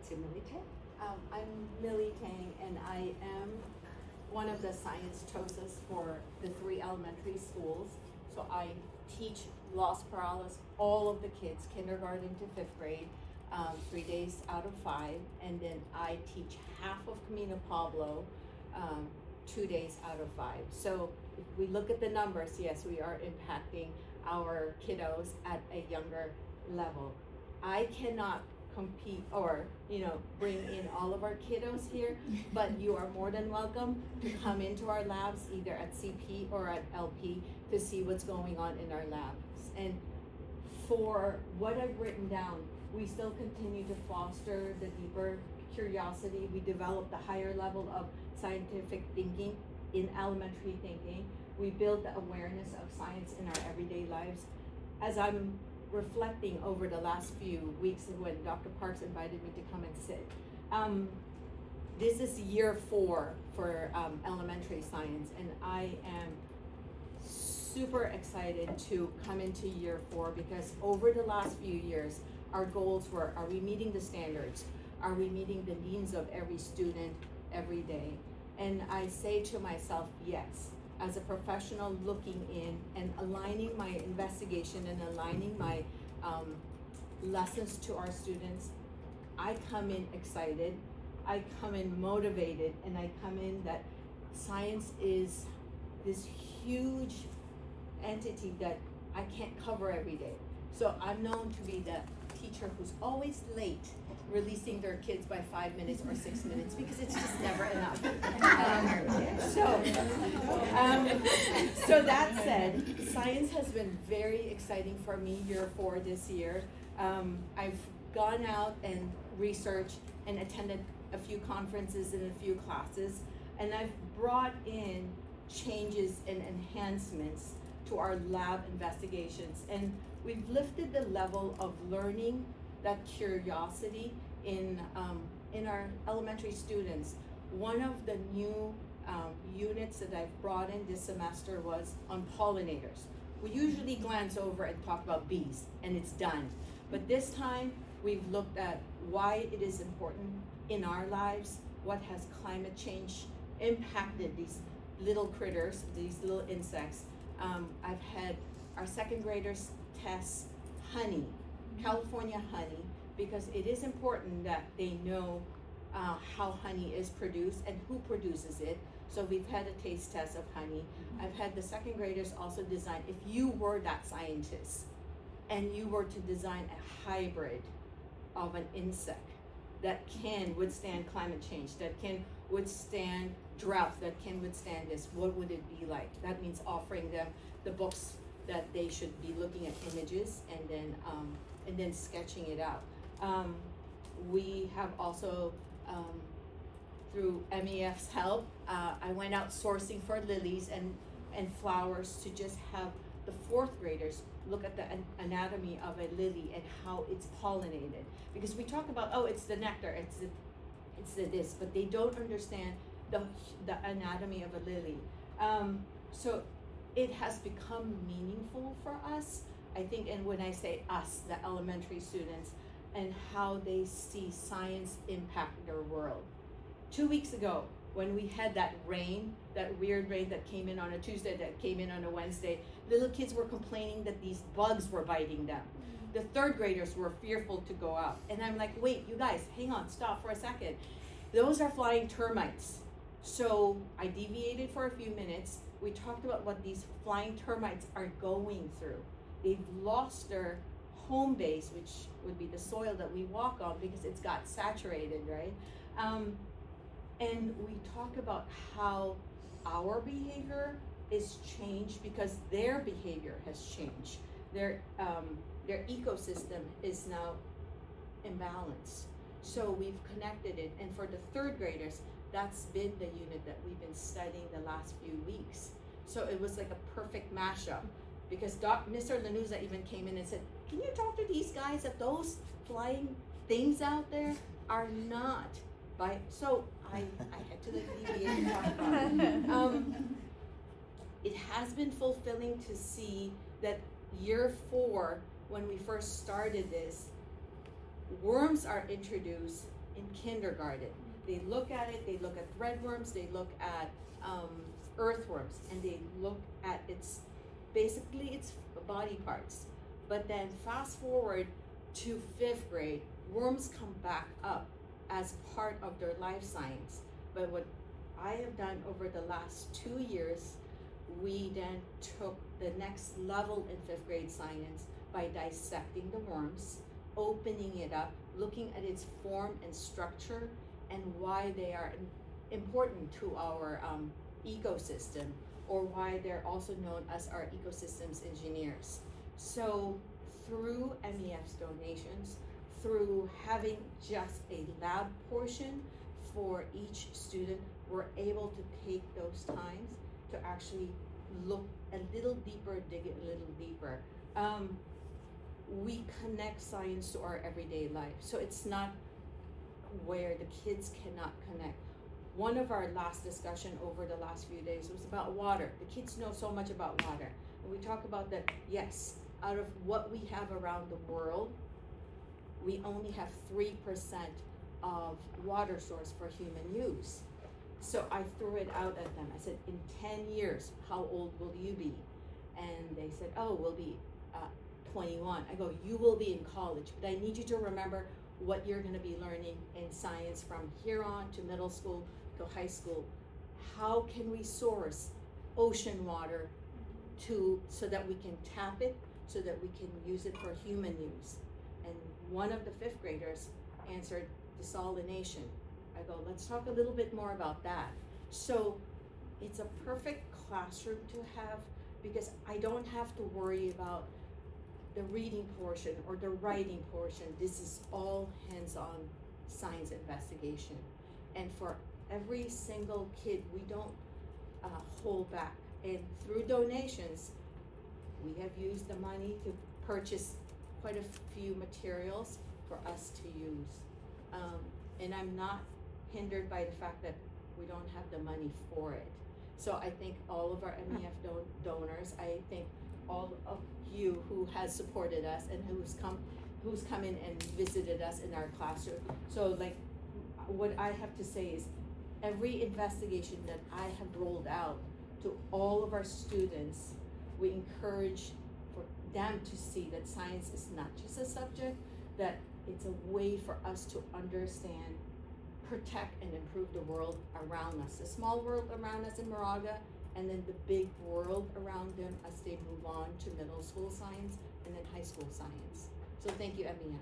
to Millie Tang. I'm Millie Tang, and I am one of the science TOSAs for the 3 elementary schools. So I teach Los Perales, all of the kids, kindergarten to 5th grade, 3 days out of 5, and then I teach half of Camino Pablo, 2 days out of 5. So if we look at the numbers, yes, we are impacting our kiddos at a younger level. I cannot compete or bring in all of our kiddos here, but you are more than welcome to come into our labs either at CP or at LP to see what's going on in our labs. And for what I've written down, we still continue to foster the deeper curiosity. We develop the higher level of scientific thinking in elementary thinking. We build the awareness of science in our everyday lives. As I'm reflecting over the last few weeks when Dr. Parks invited me to come and sit, this is year 4 for elementary science, and I am super excited to come into year 4 because over the last few years, our goals were, are we meeting the standards? Are we meeting the needs of every student every day? And I say to myself, yes. As a professional looking in and aligning my investigation and aligning my lessons to our students, I come in excited, I come in motivated, and I come in that science is this huge entity that I can't cover every day. So I'm known to be the teacher who's always late releasing their kids by 5 minutes or 6 minutes because it's just never enough. So that said, science has been very exciting for me year 4 this year. I've gone out and researched and attended a few conferences and a few classes, and I've brought in changes and enhancements to our lab investigations, and we've lifted the level of learning, that curiosity in our elementary students. One of the new units that I've brought in this semester was on pollinators. We usually glance over and talk about bees and it's done. But this time we've looked at why it is important in our lives, what has climate change impacted these little critters, these little insects. I've had our 2nd graders test honey, California honey, because it is important that they know how honey is produced and who produces it. So we've had a taste test of honey. I've had the 2nd graders also design, if you were that scientist and you were to design a hybrid of an insect that can withstand climate change, that can withstand drought, that can withstand this, what would it be like? That means offering them the books that they should be looking at images and then sketching it out. We have also, through MEF's help, I went out sourcing for lilies and flowers to just have the 4th graders look at the anatomy of a lily and how it's pollinated. Because we talk about, oh, it's the nectar, it's the this, but they don't understand the anatomy of a lily. So it has become meaningful for us, I think, and when I say us, the elementary students, and how they see science impact their world. 2 weeks ago, when we had that rain, that weird rain that came in on a Tuesday, that came in on a Wednesday, little kids were complaining that these bugs were biting them. The 3rd graders were fearful to go out. And I'm like, wait, you guys, hang on, stop for a second. Those are flying termites. So I deviated for a few minutes. We talked about what these flying termites are going through. They've lost their home base, which would be the soil that we walk on because it's got saturated, right? And we talk about how our behavior is changed because their behavior has changed. Their ecosystem is now imbalanced. So we've connected it, and for the 3rd graders, that's been the unit that we've been studying the last few weeks. So it was like a perfect mashup because Mr. Lanuza even came in and said, can you talk to these guys if those flying things out there are not by, so I had to deviate and talk about it. It has been fulfilling to see that year 4, when we first started this, worms are introduced in kindergarten. They look at it, they look at threadworms, they look at earthworms, and they look at its body parts. But then fast forward to 5th grade, worms come back up as part of their life science. But what I have done over the last 2 years, we then took the next level in 5th grade science by dissecting the worms, opening it up, looking at its form and structure, and why they are important to our ecosystem, or why they're also known as our ecosystems engineers. So through MEF's donations, through having just a lab portion for each student, we're able to take those times to actually look a little deeper, dig it a little deeper. We connect science to our everyday life. So it's not where the kids cannot connect. One of our last discussion over the last few days was about water. The kids know so much about water. And we talk about that, yes, out of what we have around the world, we only have 3% of water source for human use. So I threw it out at them. I said, in 10 years, how old will you be? And they said, oh, we'll be 21. I go, you will be in college, but I need you to remember what you're gonna be learning in science from here on to middle school to high school. How can we source ocean water so that we can tap it, so that we can use it for human use? And one of the 5th graders answered desalination. I go, let's talk a little bit more about that. So it's a perfect classroom to have, because I don't have to worry about the reading portion or the writing portion. This is all hands-on science investigation. And for every single kid, we don't hold back. And through donations, we have used the money to purchase quite a few materials for us to use. And I'm not hindered by the fact that we don't have the money for it. So I thank all of our MEF donors. I thank all of you who has supported us and who's come in and visited us in our classroom. So like, what I have to say is, every investigation that I have rolled out to all of our students, we encourage for them to see that science is not just a subject, that it's a way for us to understand, protect, and improve the world around us, the small world around us in Moraga, and then the big world around them as they move on to middle school science and then high school science. So thank you, MEF.